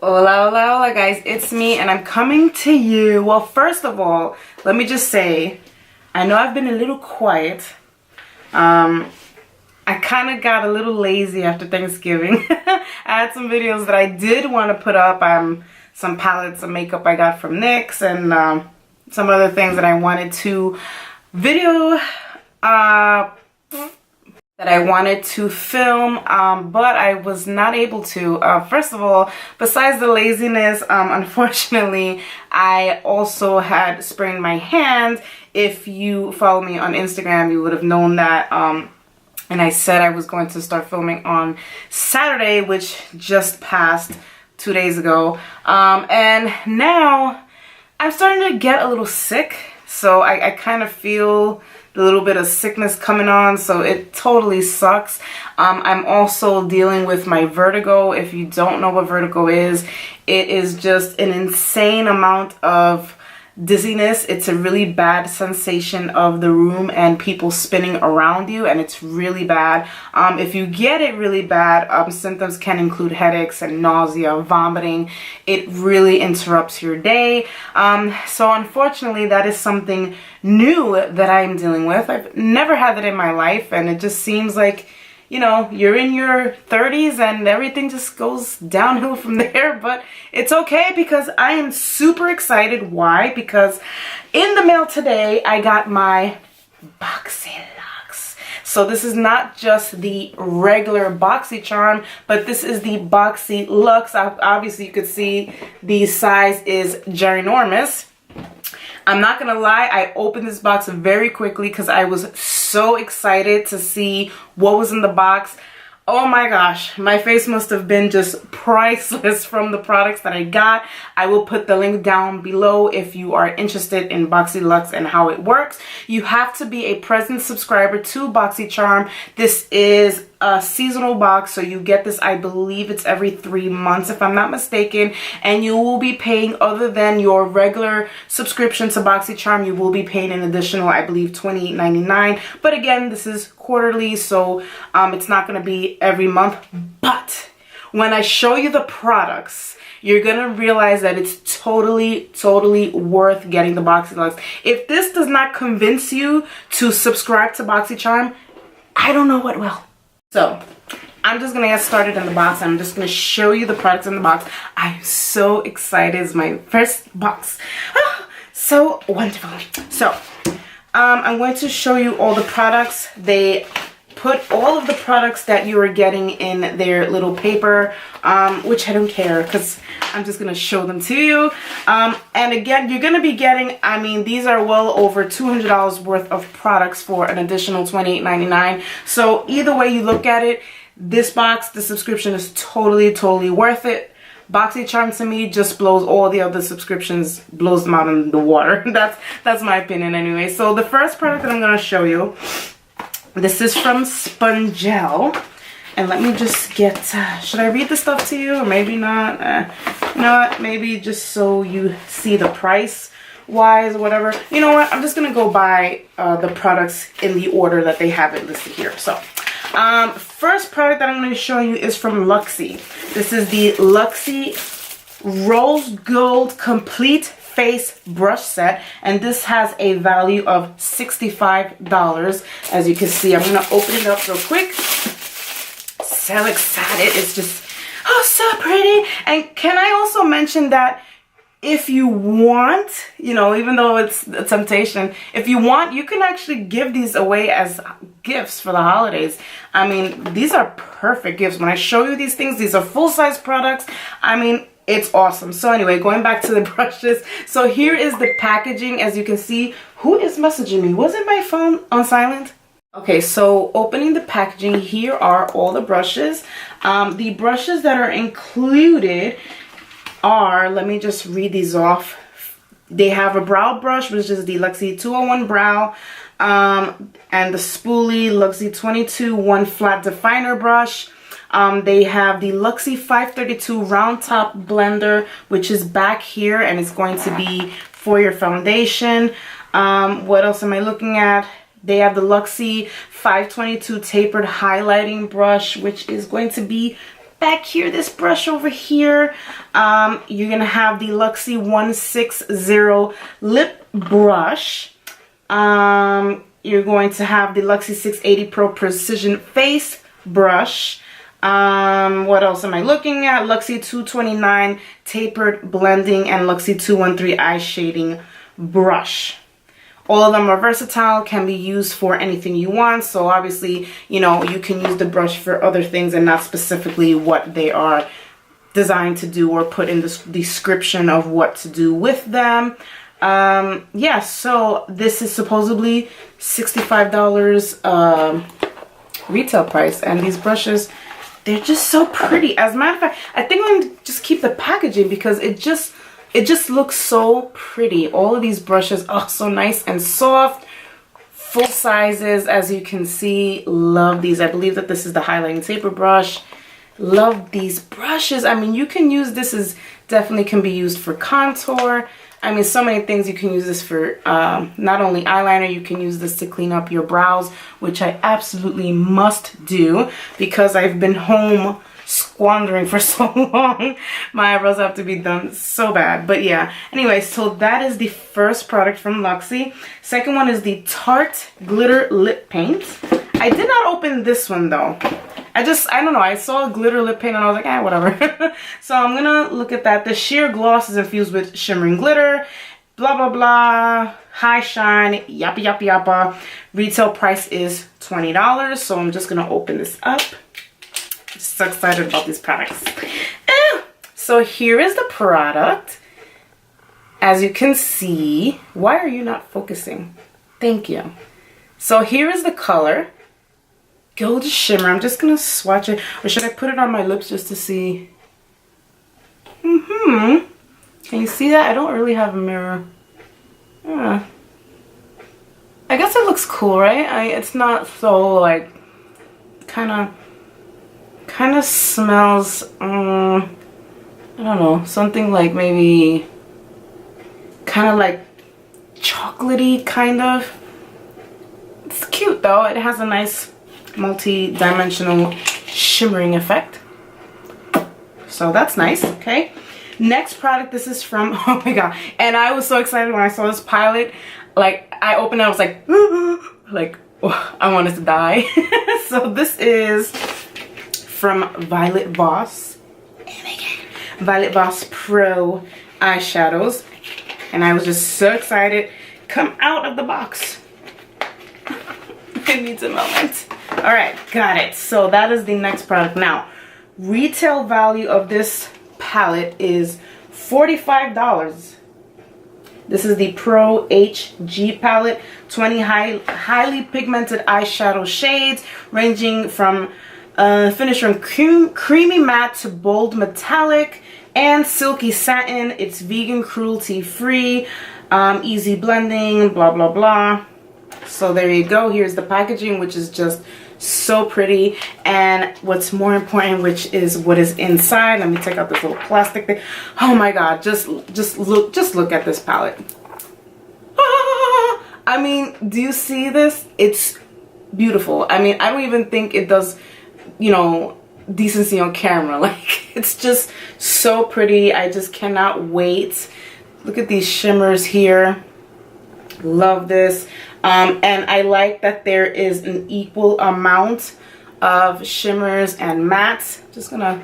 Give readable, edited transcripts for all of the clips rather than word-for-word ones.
Hola, hola, hola guys, it's me and I'm coming to you. Well, first of all, let me just say, I know I've been a little quiet. I kind of got a little lazy after Thanksgiving. I had some videos that I did want to put up, some palettes of makeup I got from NYX and some other things that I wanted to video, that I wanted to film, but I was not able to. First of all, besides the laziness, unfortunately, I also had sprained my hand. If you follow me on Instagram, you would have known that, and I said I was going to start filming on Saturday, which just passed 2 days ago, and now I'm starting to get a little sick, so I kind of feel a little bit of sickness coming on, so it totally sucks. I'm also dealing with my vertigo. If you don't know what vertigo is, it is just an insane amount of dizziness. It's a really bad sensation of the room and people spinning around you, and it's really bad. If you get it really bad, symptoms can include headaches and nausea, vomiting. It really interrupts your day. So unfortunately, that is something new that I'm dealing with. I've never had that in my life, and it just seems like, you know, you're in your 30s and everything just goes downhill from there, but it's okay because I am super excited. Why? Because in the mail today, I got my Boxy Luxe. So this is not just the regular BoxyCharm, but this is the Boxy Luxe. Obviously, you could see the size is ginormous. I'm not gonna lie, I opened this box very quickly because I was so excited to see what was in the box. Oh my gosh, my face must have been just priceless from the products that I got. I will put the link down below if you are interested in Boxy Luxe and how it works. You have to be a present subscriber to BoxyCharm. This is a seasonal box, so you get this, I believe it's every 3 months if I'm not mistaken, and you will be paying, other than your regular subscription to BoxyCharm, you will be paying an additional, I believe, $28.99. But again, this is quarterly, so it's not going to be every month. But when I show you the products, you're gonna realize that it's totally worth getting the Boxy Luxe. If this does not convince you to subscribe to BoxyCharm, I don't know what will. So I'm just gonna get started in the box. I'm just gonna show you the products in the box. I'm so excited. It's my first box. Oh, so wonderful. So I'm going to show you all the products. They put all of the products that you are getting in their little paper, which I don't care because I'm just going to show them to you. And again, you're going to be getting, I mean, these are well over $200 worth of products for an additional $28.99. So either way you look at it, this box, the subscription is totally worth it. BoxyCharm to me just blows all the other subscriptions, blows them out in the water. That's my opinion anyway. So the first product that I'm going to show you, this is from Spongel, and let me just get, should I read the stuff to you or maybe not? You know what, maybe just so you see the price wise or whatever. You know what, I'm just gonna go by the products in the order that they have it listed here. So first product that I'm going to show you is from Luxy. This is the Luxy Rose Gold Complete Face Brush Set, and this has a value of $65. As you can see, I'm going to open it up real quick. So excited. It's just, oh, so pretty. And can I also mention that if you want, you know, even though it's a temptation, if you want, you can actually give these away as gifts for the holidays. I mean, these are perfect gifts. When I show you these things, these are full-size products. I mean, it's awesome. So anyway, going back to the brushes. So here is the packaging. As you can see, who is messaging me? Wasn't my phone on silent? Okay, so opening the packaging, here are all the brushes. The brushes that are included are, let me just read these off. They have a brow brush, which is the Luxy 201 Brow, and the spoolie Luxy 22 1 Flat Definer Brush. They have the Luxy 532 Round Top Blender, which is back here, and it's going to be for your foundation. What else am I looking at? They have the Luxy 522 Tapered Highlighting Brush, which is going to be back here, this brush over here, you're gonna have the Luxy 160 lip brush. You're going to have the Luxy 680 Pro Precision Face Brush. What else am I looking at? Luxy 229 Tapered Blending and Luxy 213 Eye Shading Brush. All of them are versatile, can be used for anything you want. So obviously, you know, you can use the brush for other things and not specifically what they are designed to do or put in the description of what to do with them. Yeah, so this is supposedly $65 retail price, and these brushes, they're just so pretty. As a matter of fact, I think I'm gonna just keep the packaging because it just looks so pretty. All of these brushes are so nice and soft, full sizes, as you can see. Love these. I believe that this is the highlighting taper brush. Love these brushes. I mean, you can use this as, definitely can be used for contour. I mean, so many things you can use this for. Not only eyeliner, you can use this to clean up your brows, which I absolutely must do because I've been home squandering for so long. My eyebrows have to be done so bad. But yeah, anyway, so that is the first product from Luxy. Second one is the Tarte Glitter Lip Paint. I did not open this one though. I don't know, I saw a glitter lip paint and I was like, whatever. So I'm gonna look at that. The sheer gloss is infused with shimmering glitter, blah, blah, blah, high shine, yappa, yappa, yappa. Retail price is $20. So I'm just gonna open this up. Just so excited about these products. So here is the product. As you can see, why are you not focusing? Thank you. So here is the color. Gold Shimmer. I'm just gonna swatch it, or should I put it on my lips just to see? Can you see that? I don't really have a mirror. I guess it looks cool, right? It's not so like kind of smells. I don't know, something like maybe kind of like chocolatey, kind of. It's cute though. It has a nice multi-dimensional shimmering effect, so that's nice. Okay, next product, this is from, oh my god, and I was so excited when I saw this palette. Like, I opened it, I was like like, oh, I wanted to die. So this is from Violet Voss. Violet Voss Pro eyeshadows, and I was just so excited. Come out of the box. It needs a moment. All right, got it. So that is the next product. Now, retail value of this palette is $45. This is the Pro HG palette, 20 highly pigmented eyeshadow shades, ranging from finish from creamy matte to bold metallic and silky satin. It's vegan, cruelty free, easy blending, blah blah blah. So there you go. Here's the packaging, which is just so pretty, and what's more important, which is what is inside. Let me take out this little plastic thing. Oh my god, just look at this palette. I mean, do you see this? It's beautiful. I mean, I don't even think it does, you know, decency on camera. Like, it's just so pretty. I just cannot wait. Look at these shimmers here. Love this. And I like that there is an equal amount of shimmers and mattes. Just gonna,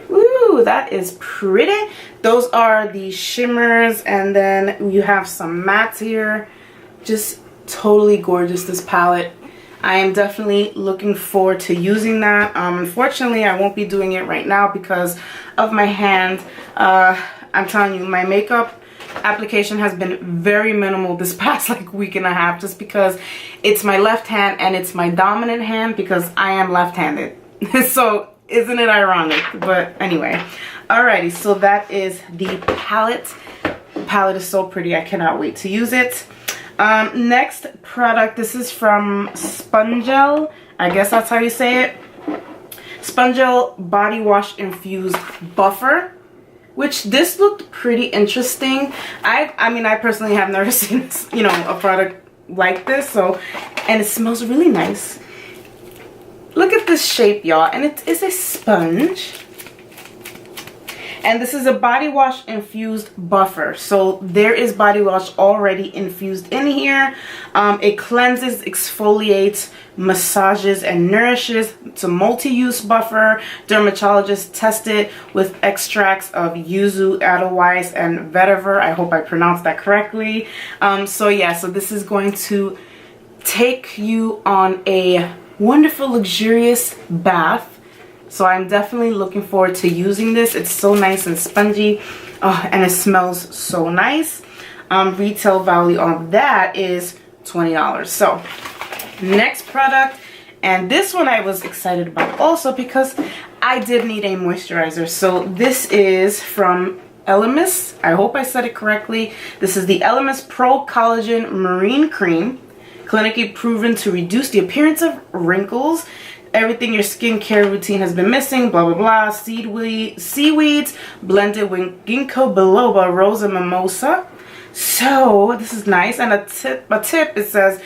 ooh, that is pretty. Those are the shimmers, and then you have some mattes here. Just totally gorgeous, this palette. I am definitely looking forward to using that. Unfortunately, I won't be doing it right now because of my hand. I'm telling you, my makeup application has been very minimal this past like week and a half, just because it's my left hand and it's my dominant hand because I am left-handed. So isn't it ironic? But anyway, alrighty, so that is the palette. The palette is so pretty. I cannot wait to use it. Next product, this is from Spongel. I guess that's how you say it. Spongel Body Wash Infused Buffer, which this looked pretty interesting. I mean, I personally have never seen, you know, a product like this. So, and it smells really nice. Look at this shape, y'all, and it is a sponge. And this is a body wash infused buffer. So there is body wash already infused in here. It cleanses, exfoliates, massages, and nourishes. It's a multi-use buffer. Dermatologists test it with extracts of yuzu, edelweiss, and vetiver. I hope I pronounced that correctly. So yeah, so this is going to take you on a wonderful, luxurious bath. So I'm definitely looking forward to using this. It's so nice and spongy, and it smells so nice. Retail value on that is $20. So next product, and this one I was excited about also because I did need a moisturizer. So this is from Elemis. I hope I said it correctly. This is the Elemis Pro-Collagen Marine Cream, clinically proven to reduce the appearance of wrinkles. Everything your skincare routine has been missing, blah, blah, blah. Seaweeds blended with ginkgo biloba, rose, and mimosa. So this is nice. And a tip, it says,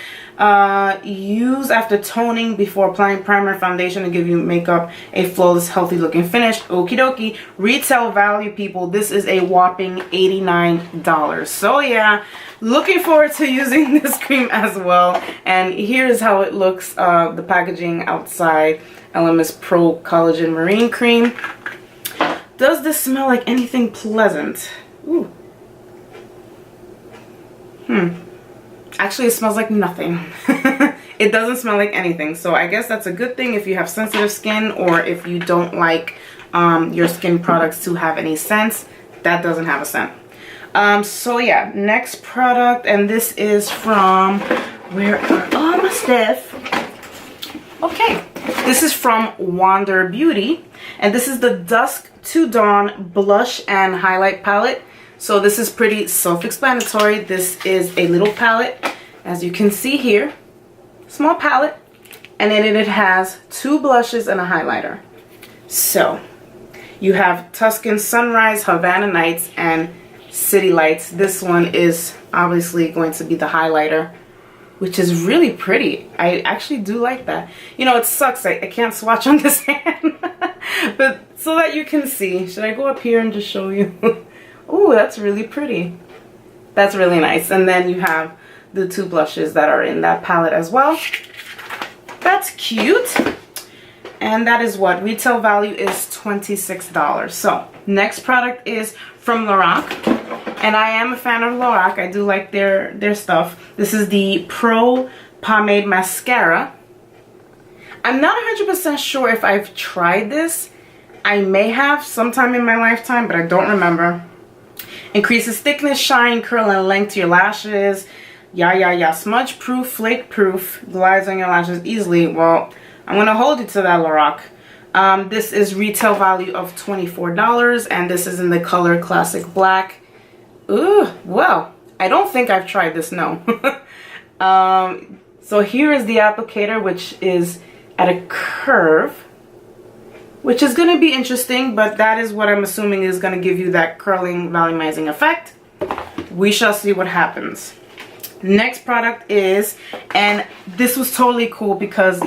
use after toning before applying primer foundation to give you makeup a flawless, healthy looking finish. Okie dokie. Retail value, people, this is a whopping $89. So yeah, looking forward to using this cream as well. And here's how it looks, the packaging outside. Elemis Pro Collagen Marine Cream. Does this smell like anything pleasant? Ooh. Actually, it smells like nothing. It doesn't smell like anything. So I guess that's a good thing if you have sensitive skin, or if you don't like your skin products to have any scents. That doesn't have a scent. So yeah, next product, and this is from, where are all my stuff? Okay, this is from Wander Beauty, and this is the Dusk to Dawn Blush and Highlight Palette. So this is pretty self-explanatory. This is a little palette, as you can see here, small palette, and in it has 2 blushes and a highlighter. So you have Tuscan Sunrise, Havana Nights, and City Lights. This one is obviously going to be the highlighter, which is really pretty. I actually do like that. You know, it sucks I can't swatch on this hand, but so that you can see. Should I go up here and just show you? Ooh, that's really pretty. That's really nice. And then you have the 2 blushes that are in that palette as well. That's cute. And that is what retail value is, $26. So next product is from Lorac, and I am a fan of Lorac. I do like their stuff. This is the Pro Pomade Mascara. I'm not 100% sure if I've tried this. I may have sometime in my lifetime, but I don't remember. Increases thickness, shine, curl, and length to your lashes. Yeah. Smudge proof, flake proof, glides on your lashes easily. Well, I'm gonna hold you to that, Lorac. This is retail value of $24, and this is in the color Classic Black. Ooh, well, I don't think I've tried this, no. So here is the applicator, which is at a curve, which is going to be interesting, but that is what I'm assuming is going to give you that curling, volumizing effect. We shall see what happens. Next product is, and this was totally cool because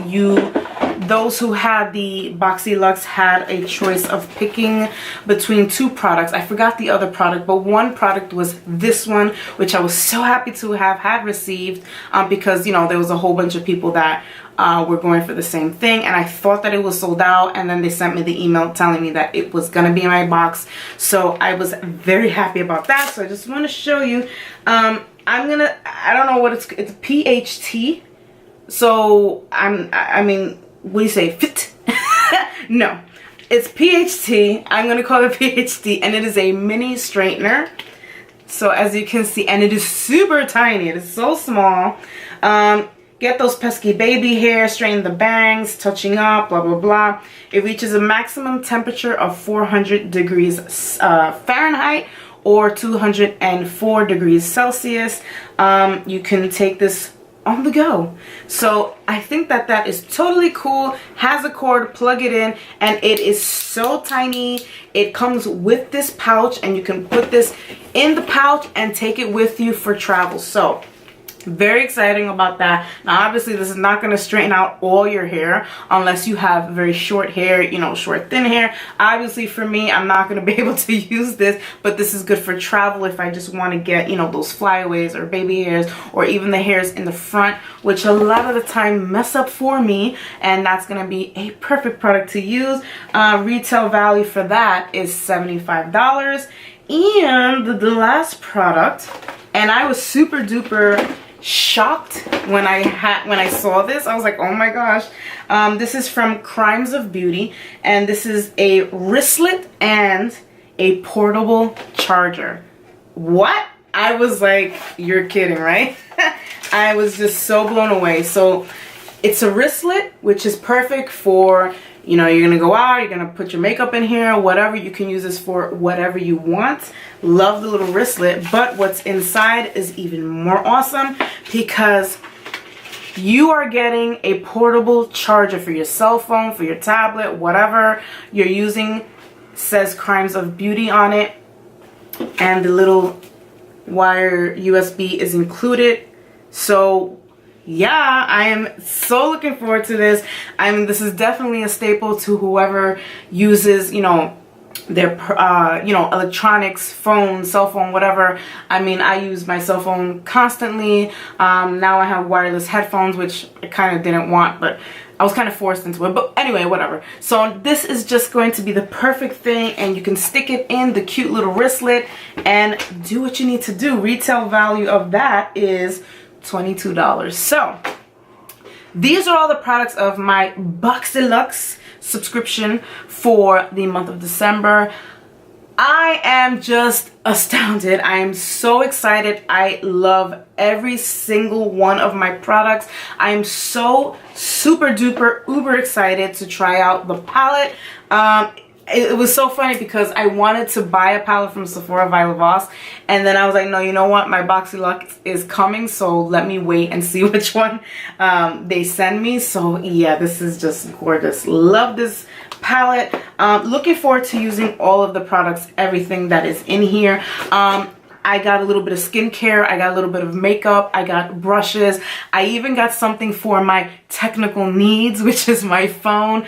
those who had the Boxy Luxe had a choice of picking between 2 products. I forgot the other product, but one product was this one, which I was so happy to have had received, because, you know, there was a whole bunch of people that were going for the same thing, and I thought that it was sold out, and then they sent me the email telling me that it was gonna be in my box. So I was very happy about that. So I just want to show you. I don't know what it's PHT. So I mean, what do you say, fit? No, it's PHT. I'm gonna call it PHT, and it is a mini straightener. So as you can see, and it is super tiny. It is so small. Get those pesky baby hair, straighten the bangs, touching up, blah, blah, blah. It reaches a maximum temperature of 400 degrees Fahrenheit or 204 degrees Celsius. You can take this on the go. So I think that that is totally cool. Has a cord, plug it in, and it is so tiny. It comes with this pouch, and you can put this in the pouch and take it with you for travel. So Very exciting about that. Now obviously this is not going to straighten out all your hair unless you have very short hair, you know, short thin hair. Obviously for me, I'm not going to be able to use this, but this is good for travel if I just want to get, you know, those flyaways or baby hairs or even the hairs in the front, which a lot of the time mess up for me, and that's going to be a perfect product to use. Retail value for that is $75. And the last product, and I was super duper shocked when I saw this. I was like, oh my gosh. This is from Crimes of Beauty, and this is a wristlet and a portable charger. What? I was like, you're kidding, right? I was just so blown away. So it's a wristlet, which is perfect for, you know, you're gonna go out, you're gonna put your makeup in here, whatever. You can use this for whatever you want. Love the little wristlet, but what's inside is even more awesome because you are getting a portable charger for your cell phone, for your tablet, whatever you're using. It says Crimes of Beauty on it, and the little wire USB is included. So yeah, I am so looking forward to this. I mean, this is definitely a staple to whoever uses, you know, their you know, electronics, phone, cell phone, whatever. I mean, I use my cell phone constantly. Now I have wireless headphones, which I kind of didn't want, but I was kind of forced into it. But anyway, whatever. So this is just going to be the perfect thing, and you can stick it in the cute little wristlet and do what you need to do. Retail value of that is $22. So these are all the products of my Boxy Luxe subscription for the month of December. I am just astounded. I am so excited. I love every single one of my products. I am so super duper uber excited to try out the palette. It was so funny because I wanted to buy a palette from Sephora Violet Voss, and then I was like, no, you know what, my Boxy Luxe is coming, so let me wait and see which one they send me. So yeah, this is just gorgeous. Love this palette. Looking forward to using all of the products, everything that is in here. I got a little bit of skincare, I got a little bit of makeup, I got brushes, I even got something for my technical needs, which is my phone.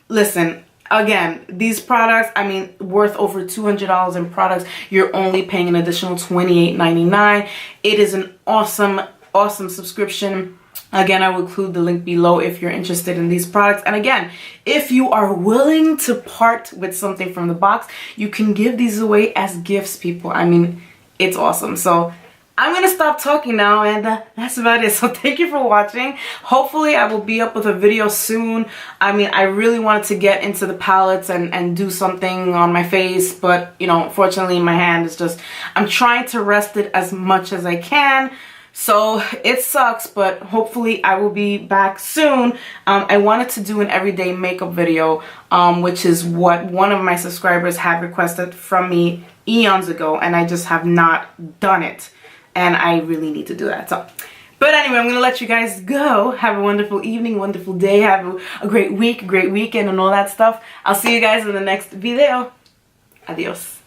Listen, again, these products, I mean, worth over $200 in products. You're only paying an additional $28.99. It is an awesome, awesome subscription. Again, I will include the link below if you're interested in these products. And again, if you are willing to part with something from the box, you can give these away as gifts, people. I mean, it's awesome. So I'm going to stop talking now, and that's about it. So thank you for watching. Hopefully I will be up with a video soon. I mean, I really wanted to get into the palettes and do something on my face, but you know, unfortunately my hand is just, I'm trying to rest it as much as I can. So it sucks, but hopefully I will be back soon. I wanted to do an everyday makeup video, which is what one of my subscribers had requested from me eons ago, and I just have not done it. And I really need to do that. So, but anyway, I'm going to let you guys go. Have a wonderful evening, wonderful day. Have a great week, great weekend, and all that stuff. I'll see you guys in the next video. Adios.